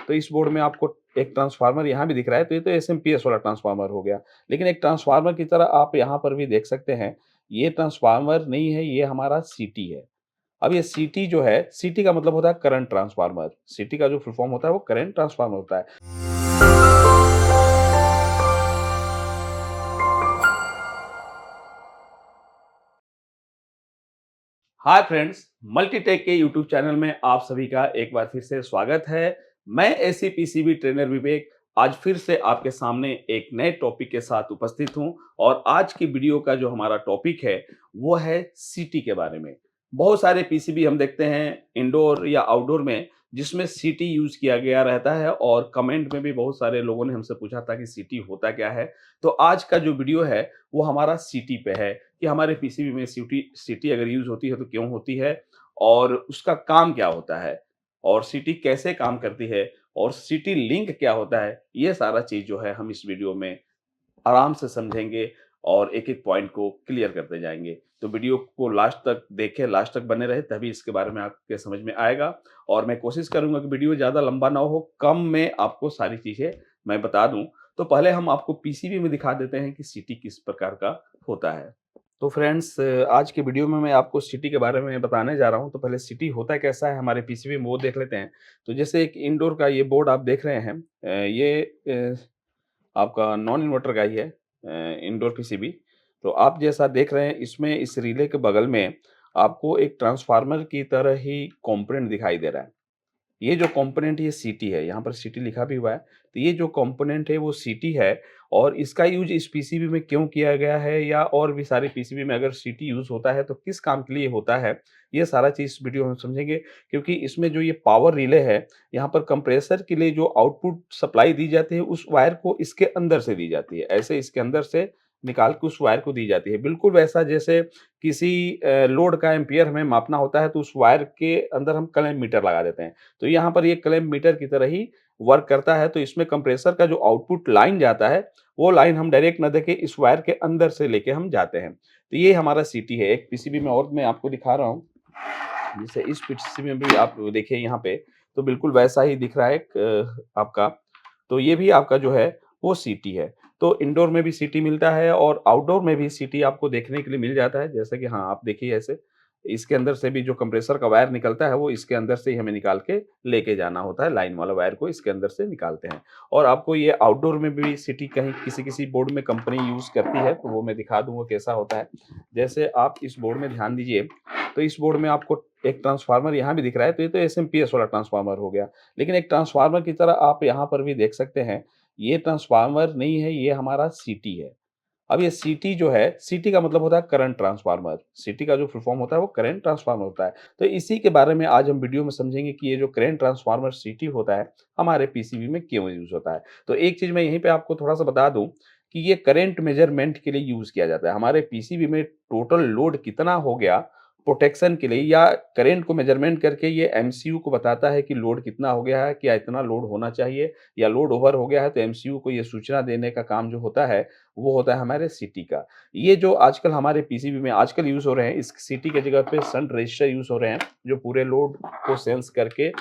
तो इस बोर्ड में आपको एक ट्रांसफार्मर यहाँ भी दिख रहा है, तो ये तो एसएमपीएस वाला ट्रांसफार्मर हो गया। लेकिन एक ट्रांसफार्मर की तरह आप यहाँ पर भी देख सकते हैं, ये ट्रांसफार्मर नहीं है, ये हमारा सीटी है। अब ये सीटी जो है, सीटी का मतलब होता है करंट ट्रांसफार्मर। सीटी का जो फुल फॉर्म होता है वो करंट ट्रांसफार्मर होता है। हाय फ्रेंड्स, मल्टीटेक के यूट्यूब चैनल में आप सभी का एक बार फिर से स्वागत है। मैं एसी पीसीबी ट्रेनर विवेक आज फिर से आपके सामने एक नए टॉपिक के साथ उपस्थित हूं और आज की वीडियो का जो हमारा टॉपिक है वो है सीटी के बारे में। बहुत सारे पीसीबी हम देखते हैं इंडोर या आउटडोर में जिसमें सीटी यूज किया गया रहता है और कमेंट में भी बहुत सारे लोगों ने हमसे पूछा था कि सीटी होता क्या है। तो आज का जो वीडियो है वो हमारा सीटी पे है कि हमारे पीसीबी में सीटी सीटी अगर यूज़ होती है तो क्यों होती है और उसका काम क्या होता है और सीटी कैसे काम करती है और सीटी लिंक क्या होता है, ये सारा चीज़ जो है हम इस वीडियो में आराम से समझेंगे और एक-एक पॉइंट को क्लियर करते जाएँगे। तो वीडियो को लास्ट तक देखें, लास्ट तक बने रहें तभी इसके बारे में आपके समझ में आएगा और मैं कोशिश करूँगा कि वीडियो ज़्यादा लंबा ना हो, कम में आपको सारी चीज़ें मैं बता दूँ। तो पहले हम आपको पीसीबी में दिखा देते हैं कि सीटी किस प्रकार का होता है। तो फ्रेंड्स आज की वीडियो में मैं आपको सिटी के बारे में बताने जा रहा हूँ, तो पहले सिटी होता कैसा है हमारे पीसीबी में वो देख लेते हैं। तो जैसे एक इंडोर का ये बोर्ड आप देख रहे हैं ये आपका नॉन इन्वर्टर का ही है इंडोर पीसीबी। तो आप जैसा देख रहे हैं इसमें इस रिले के बगल में आपको एक ट्रांसफार्मर की तरह ही कंपोनेंट दिखाई दे रहा है। ये जो कंपोनेंट ये सीटी है, यहाँ पर सीटी लिखा भी हुआ है। तो ये जो कंपोनेंट है वो सीटी है और इसका यूज़ इस पीसीबी में क्यों किया गया है या और भी सारे पीसीबी में अगर सीटी यूज़ होता है तो किस काम के लिए होता है, ये सारा चीज़ इस वीडियो में हम समझेंगे। क्योंकि इसमें जो ये पावर रिले है, यहाँ पर कंप्रेसर के लिए जो आउटपुट सप्लाई दी जाती है उस वायर को इसके अंदर से दी जाती है। ऐसे इसके अंदर से निकाल के उस वायर को दी जाती है। बिल्कुल वैसा जैसे किसी लोड का एम्पीयर हमें मापना होता है तो उस वायर के अंदर हम क्लैंप मीटर लगा देते हैं। तो यहाँ पर ये क्लैंप मीटर की तरह ही वर्क करता है, तो इसमें कंप्रेसर का जो आउटपुट लाइन जाता है, वो लाइन हम डायरेक्ट ना देके इस वायर के अंदर से लेके हम जाते हैं। तो ये हमारा सीटी है। एक पीसीबी में और मैं आपको दिखा रहा हूँ, जैसे इस पीसीबी में भी आप देखिए यहाँ पे, तो बिल्कुल वैसा ही दिख रहा है एक आपका। तो ये भी आपका जो है वो सीटी है। तो इंडोर में भी सीटी मिलता है और आउटडोर में भी सीटी आपको देखने के लिए मिल जाता है। जैसे कि हाँ, आप देखिए ऐसे, इसके अंदर से भी जो कंप्रेसर का वायर निकलता है वो इसके अंदर से ही हमें निकाल के लेके जाना होता है, लाइन वाला वायर को इसके अंदर से निकालते हैं। और आपको ये आउटडोर में भी सीटी कहीं किसी-किसी बोर्ड में कंपनी यूज़ करती है, तो वो मैं दिखा दूँगा कैसा होता है। जैसे आप इस बोर्ड में ध्यान दीजिए, तो इस बोर्ड में आपको एक ट्रांसफार्मर यहाँ भी दिख रहा है, तो ये तो एसएमपीएस वाला ट्रांसफार्मर हो गया। लेकिन एक ट्रांसफार्मर की तरह आप यहाँ पर भी देख सकते हैं, ये ट्रांसफार्मर नहीं है, ये हमारा सीटी है। अब ये सीटी जो है, सीटी का मतलब होता है करंट ट्रांसफार्मर। सीटी का जो फुल फॉर्म होता है वो करंट ट्रांसफार्मर होता है। तो इसी के बारे में आज हम वीडियो में समझेंगे कि ये जो करंट ट्रांसफार्मर सीटी होता है, हमारे पीसीबी में क्यों यूज़ होता है। तो एक चीज़ मैं यहीं पे आपको थोड़ा-सा बता दूँ कि ये करंट मेज़रमेंट के लिए यूज़ किया जाता है। हमारे पीसीबी में टोटल लोड कितना हो गया, प्रोटेक्शन के लिए या करंट को मेज़रमेंट करके ये एमसीयू को बताता है कि लोड कितना हो गया है, क्या इतना लोड होना चाहिए या लोड ओवर हो गया है, तो एमसीयू को ये सूचना देने का काम जो होता है, वो होता है हमारे सीटी का। ये जो आजकल हमारे पीसीबी में आजकल यूज़ हो रहे हैं, इस सीटी की जगह पे शंट रजिस्टर यूज़ हो रहे हैं, जो पूरे लोड को सेंस करके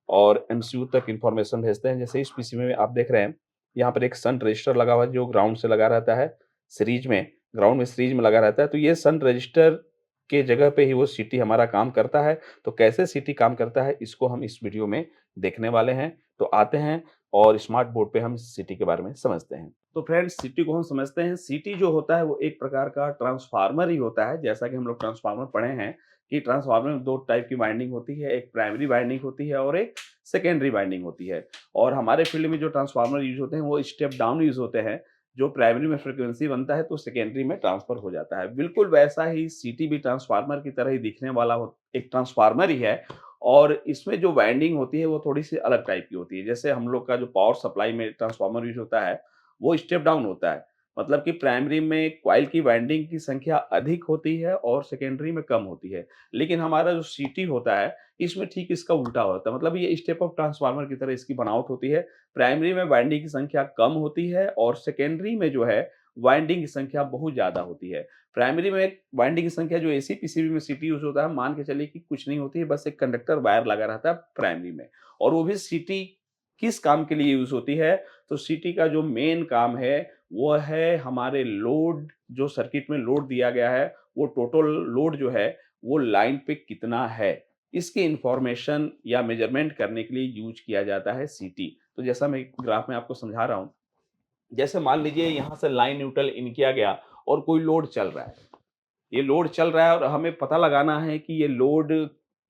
और एमसीयू तक इन्फॉर्मेशन भेजते हैं। जैसे इस पीसीबी में आप देख रहे हैं, यहाँ पर एक शंट रजिस्टर लगा हुआ है जो ग्राउंड से लगा रहता है, सीरीज में, ग्राउंड में सीरीज में लगा रहता है। तो ये शंट रजिस्टर के जगह पे ही वो सीटी हमारा काम करता है। तो कैसे सीटी काम करता है, इसको हम इस वीडियो में देखने वाले हैं। तो आते हैं और स्मार्ट बोर्ड पे हम सीटी के बारे में समझते हैं। तो फ्रेंड्स, सीटी को हम समझते हैं। सीटी जो होता है वो एक प्रकार का ट्रांसफार्मर ही होता है। जैसा कि हम लोग ट्रांसफार्मर पढ़े हैं कि ट्रांसफार्मर में 2 टाइप की वाइंडिंग होती है, एक प्राइमरी वाइंडिंग होती है और एक सेकेंडरी वाइंडिंग होती है। और हमारे फील्ड में जो ट्रांसफार्मर यूज़ होते हैं वो स्टेप डाउन यूज़ होते हैं। जो प्राइमरी में फ्रीक्वेंसी बनता है तो सेकेंडरी में ट्रांसफर हो जाता है। बिल्कुल वैसा ही सीटी भी ट्रांसफार्मर की तरह ही दिखने वाला एक ट्रांसफार्मर ही है और इसमें जो वाइंडिंग होती है वो थोड़ी-सी अलग टाइप की होती है। जैसे हम लोग का जो पावर सप्लाई में ट्रांसफार्मर यूज़ होता है, वो स्टेप डाउन होता है। मतलब कि प्राइमरी में कॉइल की वाइंडिंग की संख्या अधिक होती है और सेकेंडरी में कम होती है। लेकिन हमारा जो सीटी होता है, इसमें ठीक इसका उल्टा होता है। मतलब ये स्टेप अप ट्रांसफार्मर की तरह इसकी बनावट होती है। प्राइमरी में वाइंडिंग की संख्या कम होती है और सेकेंडरी में जो है वाइंडिंग की संख्या बहुत ज़्यादा होती है। प्राइमरी में वाइंडिंग की संख्या जो एसी पीसीबी में सीटी यूज़ होता है, मान के चलिए कि कुछ नहीं होती है, बस एक कंडक्टर वायर लगा रहता है प्राइमरी में और वो भी सीटी किस काम के लिए यूज़ होती है? तो सीटी का जो मेन काम है, वो है हमारे लोड, जो सर्किट में लोड दिया गया है, वो टोटल लोड जो है, वो लाइन पे कितना है, इसकी इन्फॉर्मेशन या मेज़रमेंट करने के लिए यूज़ किया जाता है सीटी। तो जैसा मैं ग्राफ में आपको समझा रहा हूँ, जैसे मान लीजिए यहाँ से लाइन न्यूट्रल इन किया गया और कोई लोड चल रहा है। ये लोड चल रहा है और हमें पता लगाना है कि ये लोड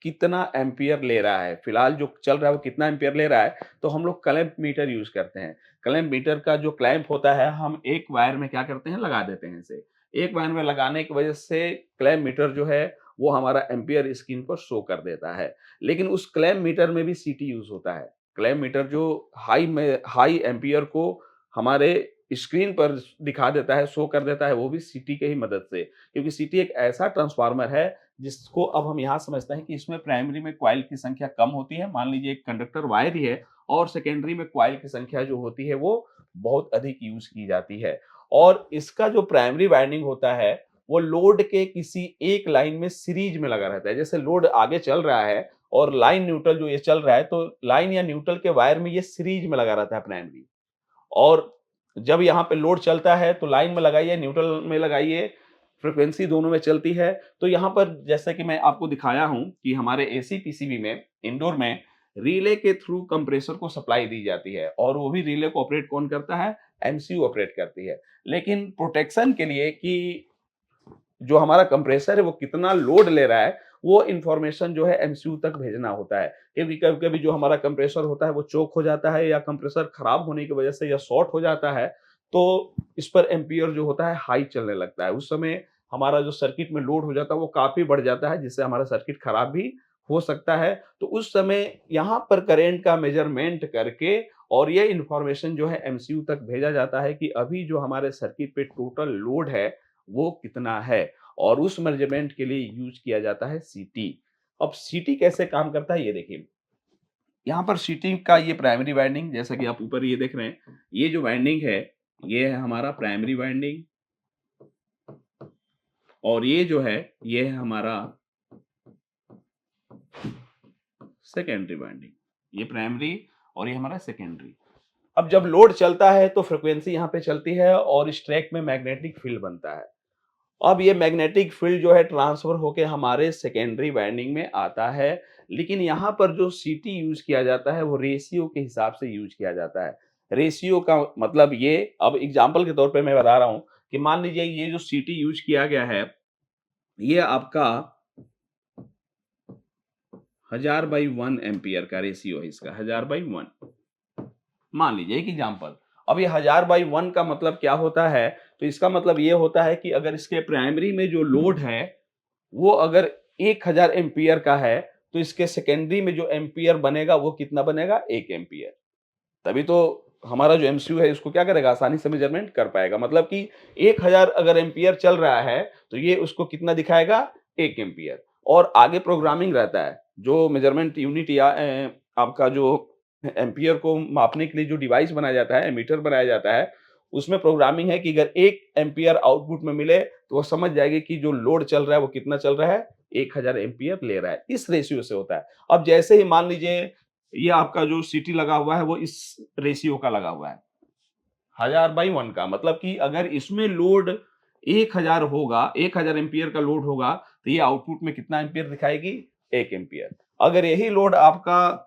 कितना एम्पीयर ले रहा है। फिलहाल जो चल रहा है वो कितना एम्पीयर ले रहा है, तो हम लोग क्लैंप मीटर यूज़ करते हैं। क्लैंप मीटर का जो क्लैंप होता है, हम एक वायर में क्या करते हैं, लगा देते हैं इसे। एक वायर में लगाने की वजह से क्लैंप मीटर जो है, वो हमारा एम्पीयर स्क्रीन पर शो कर देता है। लेकिन उस क्लैंप मीटर में भी सीटी यूज़ होता है। क्लैंप मीटर जो हाई एम्पीयर को हमारे स्क्रीन पर दिखा देता है, शो कर देता है, वो भी सीटी के ही मदद से। क्योंकि सीटी एक ऐसा ट्रांसफार्मर है जिसको अब हम यहाँ समझते हैं कि इसमें प्राइमरी में कॉइल की संख्या कम होती है। मान लीजिए एक कंडक्टर वायर ही है और सेकेंडरी में कॉइल की संख्या जो होती है वो बहुत अधिक यूज़ की जाती है। और इसका जो प्राइमरी वाइंडिंग होता है, वो लोड के किसी एक लाइन में सीरीज में लगा रहता है। जैसे लोड आगे चल रहा है और लाइन न्यूट्रल जो ये चल रहा है, तो लाइन या न्यूट्रल के वायर में ये सीरीज में लगा रहता है प्राइमरी। और जब यहाँ पे लोड चलता है तो लाइन में लगाइए, न्यूट्रल में लगाइए, फ्रीक्वेंसी दोनों में चलती है। तो यहाँ पर जैसे कि मैं आपको दिखाया हूँ कि हमारे एसी पीसीबी में, इंडोर में रिले के थ्रू कंप्रेसर को सप्लाई दी जाती है और वो भी रिले को ऑपरेट कौन करता है? एमसीयू ऑपरेट करती है। लेकिन प्रोटेक्शन के लिए कि जो हमारा कंप्रेसर है वो कितना लोड ले रहा है, वो इन्फॉर्मेशन जो है एमसीयू तक भेजना होता है। क्योंकि कभी-कभी जो हमारा कंप्रेसर होता है वो चोक हो जाता है या कंप्रेसर खराब होने की वजह से या शॉर्ट हो जाता है, तो इस पर एम्पीयर जो होता है हाई चलने लगता है। उस समय हमारा जो सर्किट में लोड हो जाता है वो काफ़ी बढ़ जाता है, जिससे हमारा सर्किट खराब भी हो सकता है। तो उस समय यहाँ पर करंट का मेज़रमेंट करके और ये इन्फॉर्मेशन जो है एमसीयू तक भेजा जाता है कि अभी जो हमारे सर्किट पे टोटल लोड है, वो कितना है। और उस मेज़रमेंट के लिए यूज़ किया जाता है सीटी। अब सीटी कैसे काम करता है ये देखिए। यहाँ पर सीटी का ये प्राइमरी वाइंडिंग, जैसा कि आप ऊपर ये देख रहे हैं, ये जो वाइंडिंग है, ये है हमारा प्राइमरी वाइंडिंग और ये जो है, ये है हमारा सेकेंडरी वाइंडिंग। ये प्राइमरी और ये हमारा सेकेंडरी। अब जब लोड चलता है तो फ्रीक्वेंसी यहाँ पे चलती है और इस ट्रैक में मैग्नेटिक फील्ड बनता है। अब ये मैग्नेटिक फील्ड जो है ट्रांसफर होके हमारे सेकेंडरी वाइंडिंग में आता है। लेकिन यहाँ पर जो सीटी यूज़ किया जाता है वो रेशियो के हिसाब से यूज़ किया जाता है। रेशियो का मतलब ये, अब एग्ज़ाम्पल के तौर पे मैं बता रहा हूँ कि मान लीजिए ये जो सीटी यूज़ किया गया है, ये आपका 1000/1 एम्पीयर का रेशियो है इसका, 1000/1 मान लीजिए एक एग्ज़ाम्पल। अब ये 1000/1 का मतलब क्या होता है? तो इसका मतलब ये होता है कि अगर इसके प्राइमरी में जो लोड है, वो अगर 1000 एम्पीयर का है, तो इसके सेकेंडरी में जो एम्पीयर बनेगा वो कितना बनेगा? 1 एम्पीयर। तभी तो हमारा जो एमसीयू है इसको क्या करेगा? आसानी से मेज़रमेंट कर पाएगा। मतलब कि 1000 अगर एम्पीयर चल रहा है, तो ये उसको कितना दिखाएगा? 1 एम्पीयर। और आगे प्रोग्रामिंग रहता है, जो मेज़रमेंट यूनिट या आपका जो एम्पीयर को मापने के लिए जो डिवाइस बनाया जाता है, एमीटर बनाया जाता है, उसमें प्रोग्रामिंग है कि अगर 1 एम्पीयर आउटपुट में मिले, तो वो समझ जाएगी कि जो लोड चल रहा है वो कितना चल रहा है? 1000 एम्पीयर ले रहा है। इस रेशियो से होता है। अब जैसे ही मान लीजिए ये आपका जो सीटी लगा हुआ है वो इस रेशियो का लगा हुआ है, 1000/1 का मतलब कि अगर इसमें लोड 1000 होगा, 1000 एम्पीयर का लोड होगा, तो ये आउटपुट में कितना एम्पीयर दिखाएगी? 1 एम्पीयर। अगर यही लोड आपका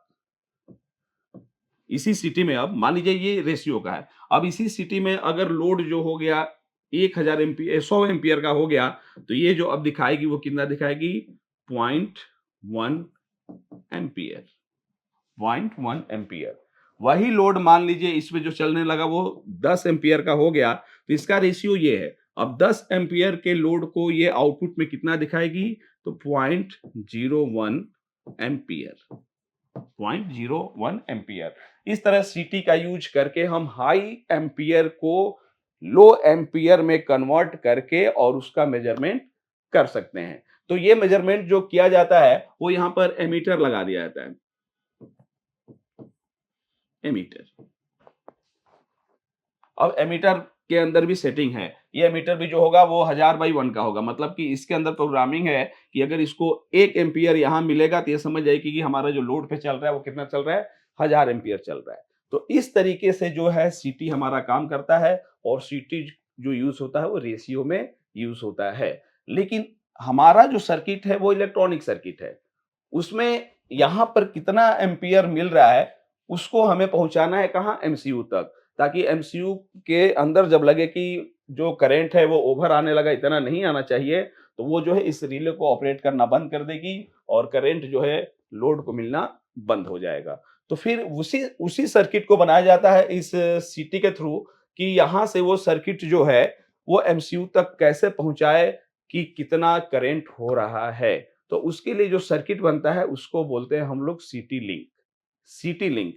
इसी सिटी में, अब मान लीजिए ये रेशियो का है, अब इसी सिटी में अगर लोड जो हो गया 1000 एम्पीयर 100 एम्पीयर का हो गया, तो ये जो अब दिखाएगी वो कितना दिखाएगी? 0.1 एम्पीयर। 0.1 एम्पीयर। वही लोड मान लीजिए इसमें जो चलने लगा वो 10 एम्पीयर का हो गया, तो इसका रेशियो ये है। अब 10 एम्पीयर के लोड को ये आउटपुट में कितना दिखाएगी? तो 0.01 एम्पीयर। 0.01 एम्पीयर। इस तरह सीटी का यूज करके हम हाई एम्पीयर को लो एम्पीयर में कन्वर्ट करके और उसका मेजरमेंट कर सकते हैं। तो ये मेजरमेंट जो किया जाता है वो यहाँ पर एमीटर लगा दिया जाता है। एमीटर। अब एमीटर के अंदर भी सेटिंग है। ये एमीटर भी जो होगा वो 1000/1 का होगा। मतलब कि इसके अंदर प्रोग्रामिंग है कि अगर इसको 1 एम्पीयर यहाँ मिलेगा तो ये समझ जाएगी कि हमारा जो लोड पे चल रहा है वो कितना चल रहा है? 1000 एम्पीयर चल रहा है। तो इस तरीके से जो है सीटी हमारा काम करता है और सीटी जो यूज़ होता है वो रेशियो में यूज़ होता है। लेकिन हमारा जो सर्किट है वो इलेक्ट्रॉनिक सर्किट है। उसमें यहाँ पर कितना एम्पीयर मिल रहा है, उसको हमें पहुँचाना है कहाँ? एमसीयू तक, ताकि एमसीयू के अंदर जब लगे कि जो करंट है वो ओवर आने लगा, इतना नहीं आना चाहिए, तो वो जो है इस रिले को ऑपरेट करना बंद कर देगी और करंट जो है लोड को मिलना बंद हो जाएगा। तो फिर उसी उसी सर्किट को बनाया जाता है इस सीटी के थ्रू कि यहाँ से वो सर्किट जो है, वो एमसीयू तक कैसे पहुँचाए कि कितना करंट हो रहा है। तो उसके लिए जो सर्किट बनता है उसको बोलते हैं हम लोग सीटी लिंक।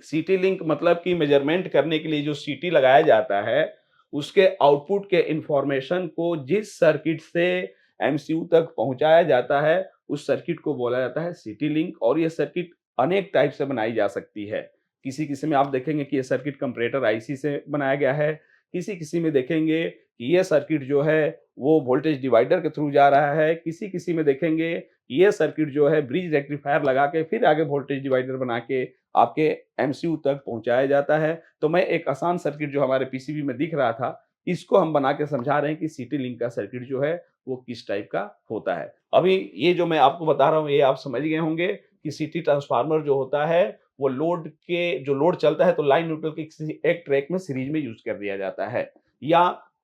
सीटी लिंक मतलब कि मेजरमेंट करने के लिए जो सीटी लगाया जाता है, उसके आउटपुट के इंफॉर्मेशन को जिस सर्किट से एमसीयू तक पहुँचाया जाता है, उस सर्किट को बोला जाता है सीटी लिंक और ये सर्किट अनेक टाइप से बनाई जा सकती है। किसी-किसी में आप देखेंगे कि ये सर्किट कंपैरेटर आईसी से बनाया गया है, किसी-किसी में देखेंगे कि ये सर्किट जो है वो वोल्टेज डिवाइडर के थ्रू जा रहा है, किसी-किसी में देखेंगे ये सर्किट जो है ब्रिज रेक्टिफायर लगा के फिर आगे वोल्टेज डिवाइडर बना के आपके एमसीयू तक पहुँचाया जाता है। तो मैं एक आसान सर्किट जो हमारे पीसीबी में दिख रहा था, इसको हम बना के समझा रहे हैं कि सीटी लिंक का सर्किट जो है वो किस टाइप का होता है। अभी ये जो मैं आपको बता रहा हूँ ये आप समझ गए होंगे कि सीटी ट्रांसफार्मर जो होता है वो लोड चलता है तो लाइन न्यूट्रल के किसी एक ट्रैक में सीरीज में यूज़ कर दिया जाता है। या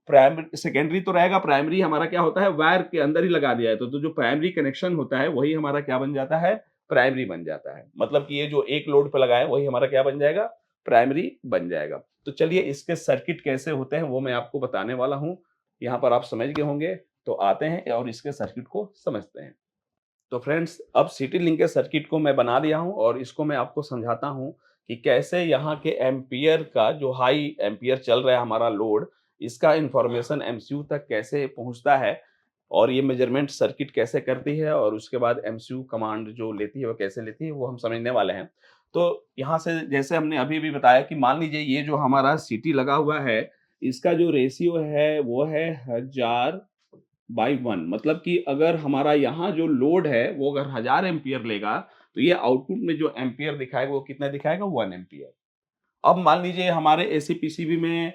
प्राइमरी सेकेंडरी तो रहेगा, प्राइमरी हमारा क्या होता है वायर के अंदर ही लगा दिया है, तो जो प्राइमरी कनेक्शन होता है वही हमारा क्या बन जाता है, प्राइमरी बन जाता है। मतलब कि ये जो एक लोड पे लगा है वही हमारा क्या बन जाएगा, प्राइमरी बन जाएगा। तो चलिए इसके सर्किट कैसे होते हैं वो मैं आपको बताने वाला हूँ। यहाँ पर आप समझ गए होंगे, तो आते हैं और इसके सर्किट को समझते हैं। तो फ्रेंड्स अब सिटी लिंक के सर्किट को मैं बना दिया हूँ और इसको मैं आपको समझाता हूँ कि कैसे यहाँ के एम्पियर का जो हाई एम्पियर चल रहा है हमारा लोड, इसका इंफॉर्मेशन एमसीयू तक कैसे पहुँचता है और ये मेजरमेंट सर्किट कैसे करती है और उसके बाद एमसीयू कमांड जो लेती है वो कैसे लेती है वो हम समझने वाले हैं। तो यहाँ से जैसे हमने अभी भी बताया कि मान लीजिए ये जो हमारा सिटी लगा हुआ है, इसका जो रेशियो है वो है 1000/1 मतलब कि अगर हमारा यहाँ जो लोड है वो अगर 1000 एम्पीयर लेगा, तो ये आउटपुट में जो एम्पीयर दिखाएगा वो कितना दिखाएगा 1 एम्पीयर। अब मान लीजिए हमारे एसी पीसीबी में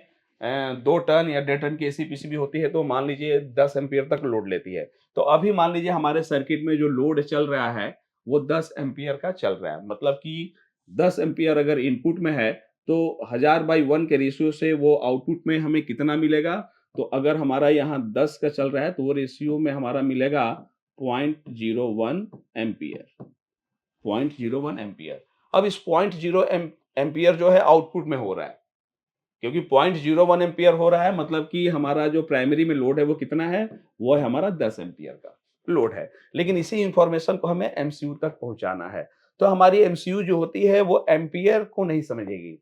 2 टन या 1.5 टन की एसी पीसीबी होती है तो मान लीजिए 10 एम्पीयर तक लोड लेती है। तो अभी मान लीजिए हमारे सर्किट में जो लोड चल रहा है वो 10 एम्पीयर का चल रहा है। मतलब कि 10 एम्पीयर अगर इनपुट में है तो 1000/1 के रेशियो से वो आउटपुट में हमें कितना मिलेगा? तो अगर हमारा यहाँ 10 का चल रहा है तो वो रेशियो में हमारा मिलेगा 0.01 एम्पीयर, 0.01 एम्पीयर। अब इस 0.0 एम्पीयर जो है आउटपुट में हो रहा है, क्योंकि 0.01 एम्पीयर हो रहा है मतलब कि हमारा जो प्राइमरी में लोड है वो कितना है? वो है हमारा 10 एम्पीयर का लोड है। लेकिन इसी इन्फॉर्मेशन को हमें एमसीयू तक पहुँचाना है। तो हमारी एमसीयू जो होती है वो एम्पीयर को नहीं समझेगी।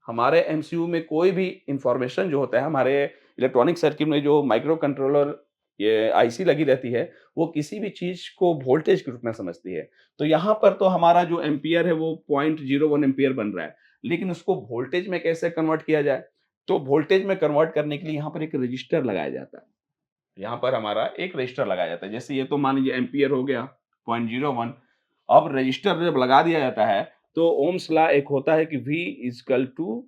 हमारे एमसीयू में कोई भी इंफॉर्मेशन जो होता है, हमारे इलेक्ट्रॉनिक सर्किट में जो माइक्रो कंट्रोलर ये आईसी लगी रहती है, वो किसी भी चीज़ को वोल्टेज के रूप में समझती है। तो यहाँ पर तो हमारा जो एम्पीयर है वो 0.01 एम्पीयर बन रहा है, लेकिन उसको वोल्टेज में कैसे कन्वर्ट किया जाए? तो वोल्टेज में कन्वर्ट करने के लिए यहाँ पर एक रजिस्टर लगाया जाता है। यहाँ पर हमारा एक रजिस्टर लगाया जाता है। जैसे ये तो मान लीजिए एम्पीयर हो गया 0.01। अब रजिस्टर जब लगा दिया जाता है तो ओम्स लॉ एक होता है कि V is equal to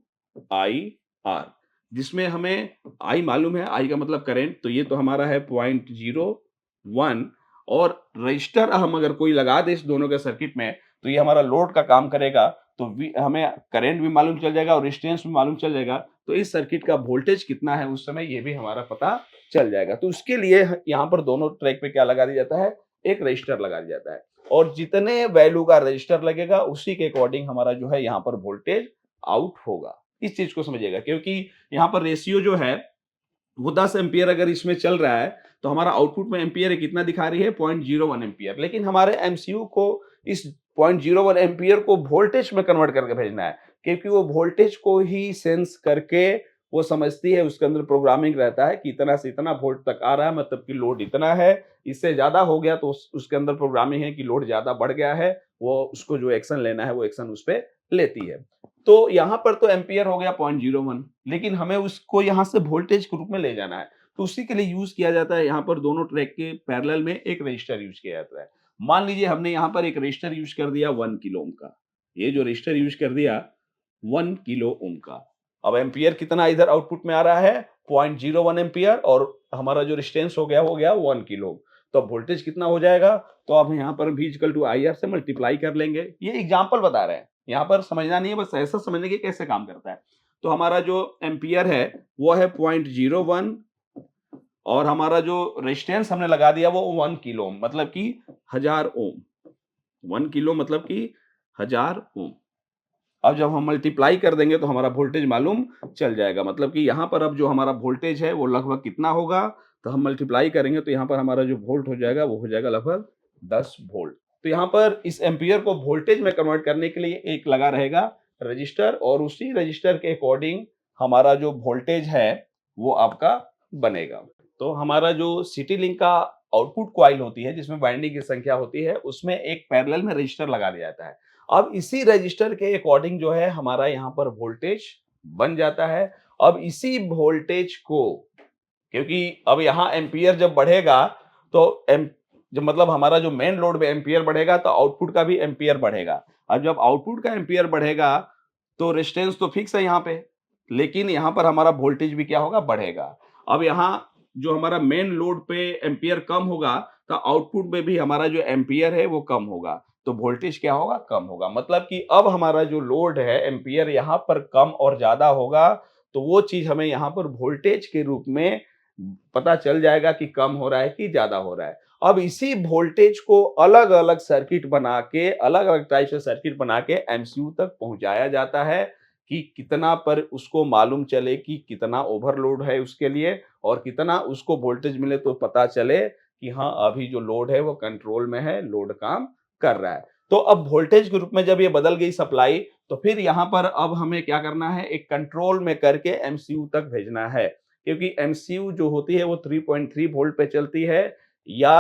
I R, जिसमें हमें I मालूम है, I का मतलब करंट, तो ये तो हमारा है 0.01 और रजिस्टर हम अगर कोई लगा दे इस दोनों के सर्किट में तो ये हमारा लोड का काम करेगा। तो हमें करंट भी मालूम चल जाएगा और रेजिस्टेंस भी मालूम चल जाएगा। तो इस सर्किट का वोल्टेज कितना है उस समय ये भी हमारा पता चल जाएगा। तो उसके लिए यहाँ पर दोनों ट्रैक पे क्या लगा दिया जाता है? एक रजिस्टर लगा दिया जाता है और जितने वैल्यू का रजिस्टर लगेगा उसी के अकॉर्डिंग हमारा जो है यहाँ पर वोल्टेज आउट होगा। इस चीज को समझिएगा, क्योंकि यहाँ पर रेशियो जो है वो 10 एम्पीयर अगर इसमें चल रहा है तो हमारा आउटपुट में एम्पीयर कितना दिखा रही है 0.01 एम्पीयर, लेकिन हमारे एमसीयू को इस 0.01 एम्पीयर को वोल्टेज में कन्वर्ट करके भेजना है, क्योंकि वो वोल्टेज को ही सेंस करके वो समझती है, उसके अंदर प्रोग्रामिंग रहता है कि इतना से इतना वोल्ट तक आ रहा है मतलब कि लोड इतना है, इससे ज्यादा हो गया तो उसके अंदर प्रोग्रामिंग है कि लोड ज्यादा बढ़ गया है, वो उसको जो एक्शन लेना है वो एक्शन उस पर लेती है। तो यहाँ पर तो एम्पीयर हो गया 0.01, लेकिन हमें उसको यहाँ से वोल्टेज के रूप में ले जाना है। तो उसी के लिए यूज किया जाता है, यहाँ पर दोनों ट्रैक के पैरेलल में एक रजिस्टर यूज किया जाता है। मान लीजिए हमने यहाँ पर एक रजिस्टर यूज कर दिया 1 किलो ओम का। ये जो रजिस्टर यूज कर दिया 1 किलो ओम का। अब एम्पियर कितना इधर आउटपुट में आ रहा है 0.01 एम्पियर और हमारा जो रेजिस्टेंस हो गया 1 किलो। तो अब वोल्टेज कितना हो जाएगा? तो अब यहाँ पर V इक्वल टू IR से मल्टीप्लाई कर लेंगे। ये एग्जांपल बता रहे हैं, यहाँ पर समझना नहीं है, बस ऐसा समझने की कैसे काम करता है। तो हमारा जो एम्पियर है वो है 0.01 और हमारा जो रेजिस्टेंस हमने लगा दिया वो 1 किलो ओम, मतलब कि 1000 ओम। 1 किलो मतलब कि 1000 ओम। अब जब हम मल्टीप्लाई कर देंगे तो हमारा वोल्टेज मालूम चल जाएगा, मतलब कि यहाँ पर अब जो हमारा वोल्टेज है वो लगभग कितना होगा, तो हम मल्टीप्लाई करेंगे तो यहाँ पर हमारा जो वोल्ट हो जाएगा वो हो जाएगा लगभग 10 वोल्ट। तो यहाँ पर इस एम्पियर को वोल्टेज में कन्वर्ट करने के लिए एक लगा रहेगा रजिस्टर और उसी रजिस्टर के अकॉर्डिंग हमारा जो वोल्टेज है वो आपका बनेगा। तो हमारा जो सिटी लिंक का आउटपुट कॉइल होती है जिसमें वाइंडिंग की संख्या होती है उसमें एक पैरेलल में रजिस्टर लगा दिया जाता है। अब इसी रजिस्टर के अकॉर्डिंग जो है हमारा यहाँ पर वोल्टेज बन जाता है। अब इसी वोल्टेज को, क्योंकि अब यहाँ एम्पियर जब बढ़ेगा तो एम जब मतलब हमारा जो मेन लोड में एम्पियर बढ़ेगा तो आउटपुट का भी एम्पियर बढ़ेगा। अब जब आउटपुट का एम्पियर बढ़ेगा तो रेजिस्टेंस तो फिक्स है यहाँ पे, लेकिन यहाँ पर हमारा वोल्टेज भी क्या होगा, बढ़ेगा। अब यहाँ जो हमारा मेन लोड पे एम्पियर कम होगा तो आउटपुट में भी हमारा जो एम्पियर है वो कम होगा, तो वोल्टेज क्या होगा, कम होगा। मतलब कि अब हमारा जो लोड है एम्पियर यहाँ पर कम और ज्यादा होगा तो वो चीज हमें यहाँ पर वोल्टेज के रूप में पता चल जाएगा कि कम हो रहा है कि ज्यादा हो रहा है। अब इसी वोल्टेज को अलग अलग सर्किट बना के, अलग अलग टाइप से सर्किट बना के एमसीयू तक पहुंचाया जाता है कि कितना पर उसको मालूम चले कि कितना ओवरलोड है उसके लिए और कितना उसको वोल्टेज मिले तो पता चले कि हाँ अभी जो लोड है वो कंट्रोल में है, लोड काम कर रहा है। तो अब वोल्टेज के रूप में जब ये बदल गई सप्लाई तो फिर यहाँ पर अब हमें क्या करना है, एक कंट्रोल में करके एमसीयू तक भेजना है, क्योंकि एमसीयू जो होती है वो 3.3 वोल्ट पे चलती है या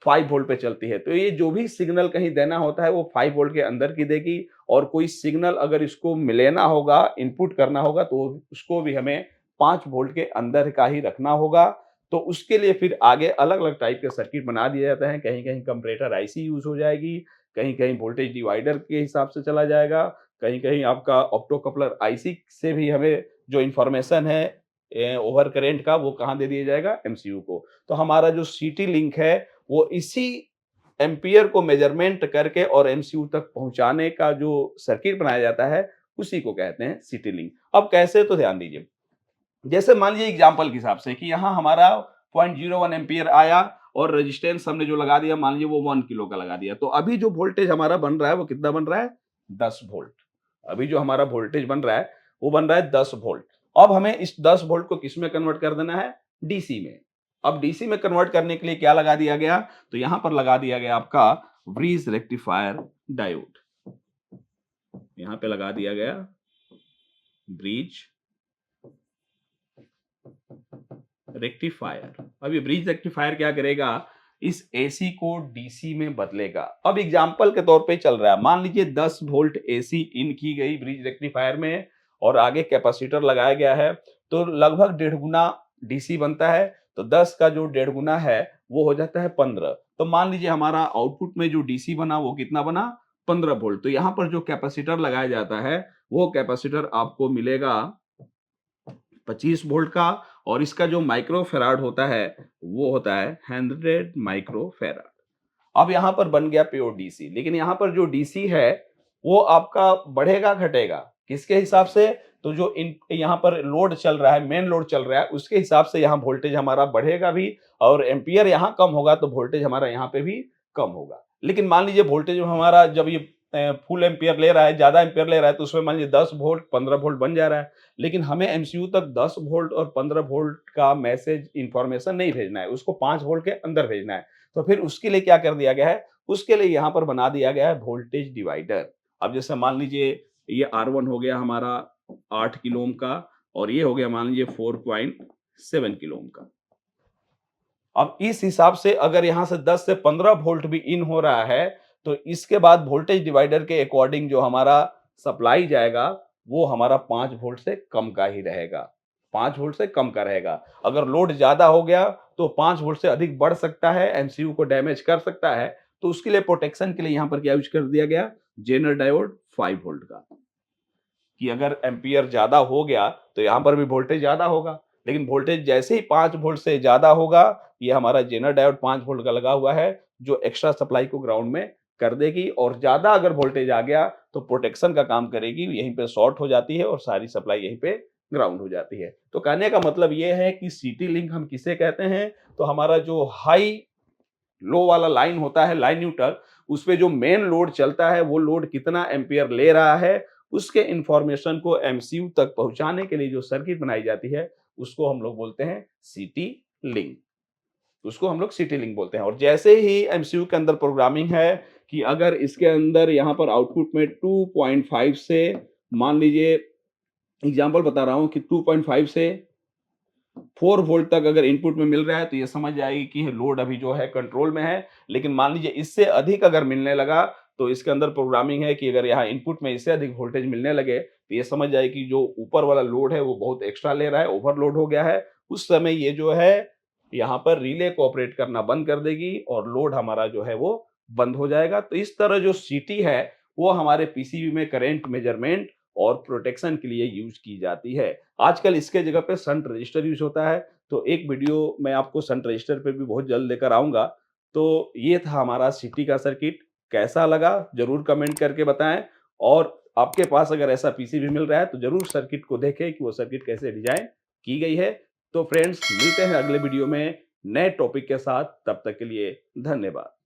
5 वोल्ट पे चलती है। तो ये जो भी सिग्नल कहीं देना होता है वो 5 वोल्ट के अंदर की देगी और कोई सिग्नल अगर इसको मिलाना होगा, इनपुट करना होगा तो उसको भी हमें 5 वोल्ट के अंदर का ही रखना होगा। तो उसके लिए फिर आगे अलग-अलग टाइप के सर्किट बना दिए जाते हैं। कहीं-कहीं कंपैरेटर आईसी यूज़ हो जाएगी, कहीं-कहीं वोल्टेज डिवाइडर के हिसाब से चला जाएगा, कहीं-कहीं आपका ऑप्टो कपलर आईसी से भी हमें जो इन्फॉर्मेशन है ओवर करंट का वो कहाँ दे दिया जाएगा, एमसीयू को। तो हमारा जो सिटी लिंक है वो इसी एम्पियर को मेजरमेंट करके और एमसीयू तक पहुंचाने का जो सर्किट बनाया जाता है उसी को कहते हैं सिटी लिंक। अब कैसे, तो ध्यान दीजिए, जैसे मान लीजिए एग्जांपल के हिसाब से कि यहाँ हमारा 0.01 एम्पियर आया और रेजिस्टेंस हमने जो लगा दिया मान लीजिए वो 1 किलो का लगा दिया, तो अभी जो वोल्टेज हमारा बन रहा है वो कितना बन रहा है, 10 वोल्ट। अभी जो हमारा वोल्टेज बन रहा है वो बन रहा है 10 वोल्ट। अब हमें इस 10 वोल्ट को किस में कन्वर्ट कर देना है, डीसी में। अब डीसी में कन्वर्ट करने के लिए क्या लगा दिया गया, तो यहां पर लगा दिया गया आपका ब्रिज रेक्टिफायर डायोड। यहां पे लगा दिया गया ब्रिज रेक्टिफायर। अब ये ब्रिज रेक्टिफायर क्या करेगा, इस एसी को डीसी में बदलेगा। अब एग्जांपल के तौर पे चल रहा है, मान लीजिए 10 वोल्ट एसी इन की गई ब्रिज रेक्टिफायर में और आगे कैपेसिटर लगाया गया है, तो लगभग 1.5 गुना डीसी बनता है। तो 10 का जो 1.5 गुना है वो हो जाता है 15। तो मान लीजिए हमारा आउटपुट में जो डीसी बना वो कितना बना, 15 वोल्ट। तो यहाँ पर जो कैपेसिटर लगाया जाता है वो कैपेसिटर आपको मिलेगा 25 वोल्ट का और इसका जो माइक्रोफैराड होता है वो होता है 100 माइक्रोफैराड। अब यहां पर बन गया प्योर डीसी, लेकिन यहां पर जो डीसी है वो आपका बढ़ेगा घटेगा किसके हिसाब से, तो जो इन यहां पर लोड चल रहा है, मेन लोड चल रहा है उसके हिसाब से यहां वोल्टेज हमारा बढ़ेगा भी और एम्पियर यहां कम होगा तो वोल्टेज हमारा यहां पे भी कम होगा। लेकिन मान लीजिए वोल्टेज हमारा जब ये फुल एम्पियर ले रहा है, ज्यादा एम्पियर ले रहा है, तो उसमें मान लीजिए 10 वोल्ट 15 वोल्ट बन जा रहा है, लेकिन हमें एमसीयू तक 10 वोल्ट और 15 वोल्ट का मैसेज इंफॉर्मेशन नहीं भेजना है, उसको 5 वोल्ट के अंदर भेजना है। तो फिर उसके लिए क्या कर दिया गया है, उसके लिए यहाँ पर बना दिया गया है वोल्टेज डिवाइडर। अब जैसे मान लीजिए ये R1 हो गया हमारा 8 किलो ओम का और ये हो गया मान लीजिए 4.7 किलो ओम का। अब इस हिसाब से अगर यहाँ से 10 से 15 वोल्ट भी इन हो रहा है तो इसके बाद वोल्टेज डिवाइडर के अकॉर्डिंग जो हमारा सप्लाई जाएगा वो हमारा 5 वोल्ट से कम का ही रहेगा, 5 वोल्ट से कम का रहेगा। अगर लोड ज्यादा हो गया तो 5 वोल्ट से अधिक बढ़ सकता है, एमसीयू को डैमेज कर सकता है। तो उसके लिए प्रोटेक्शन के लिए यहाँ पर क्या यूज कर दिया गया, जेनर डायोड 5 वोल्ट का। कि अगर एम्पीयर ज़्यादा हो गया तो यहाँ पर भी वोल्टेज ज़्यादा होगा। लेकिन वोल्टेज जैसे ही 5 वोल्ट से ज़्यादा होगा, ये हमारा जेनर डायोड 5 वोल्ट का लगा हुआ है, जो एक्स्ट्रा सप्लाई को ग्राउंड में कर देगी और ज़्यादा अगर वोल्टेज आ गया तो प्रोटेक्शन का काम करेगी, यहीं पे शॉर्ट हो जाती है और सारी सप्लाई यहीं पे ग्राउंड हो जाती है। तो कहने का मतलब ये है कि सिटी लिंक हम किसे कहते हैं? तो हमारा जो हाई लो वाला लाइन होता है, लाइन न्यूट्रल, उसपे जो मेन लोड चलता है, वो लोड कितना एम्पीयर ले रहा है, उसके इंफॉर्मेशन को एमसीयू तक पहुँचाने के लिए जो सर्किट बनाई जाती है, उसको हम लोग बोलते हैं सिटी लिंक। उसको हम लोग सिटी लिंक बोलते हैं। और जैसे ही एमसीयू के अंदर प्रोग्रामिंग है कि अगर इसके अंदर यहाँ पर आउटपुट में 2.5 से, मान लीजिए एग्जांपल बता रहा हूँ कि 2.5 से 4 वोल्ट तक अगर इनपुट में मिल रहा है तो ये समझ जाएगी कि ये लोड अभी जो है कंट्रोल में है। लेकिन मान लीजिए इससे अधिक अगर मिलने लगा तो इसके अंदर प्रोग्रामिंग है कि अगर यहाँ इनपुट में इससे अधिक वोल्टेज मिलने लगे तो ये समझ जाए कि जो ऊपर वाला लोड है वो बहुत एक्स्ट्रा ले रहा है, ओवरलोड हो गया है। उस समय ये जो है यहाँ पर रिले को ऑपरेट करना बंद कर देगी और लोड हमारा जो है वो बंद हो जाएगा। तो इस तरह जो सीटी है वो हमारे पीसीबी में करंट मेजरमेंट और प्रोटेक्शन के लिए यूज की जाती है। आजकल इसके जगह पे शंट रजिस्टर यूज होता है, तो एक वीडियो मैं आपको शंट रजिस्टर पे भी बहुत जल्द लेकर आऊँगा। तो ये था हमारा सिटी का सर्किट, कैसा लगा ज़रूर कमेंट करके बताएँ और आपके पास अगर ऐसा पीसीबी मिल रहा है तो ज़रूर सर्किट को देखें कि वो सर्किट कैसे डिज़ाइन की गई है। तो फ्रेंड्स मिलते हैं अगले वीडियो में नए टॉपिक के साथ, तब तक के लिए धन्यवाद।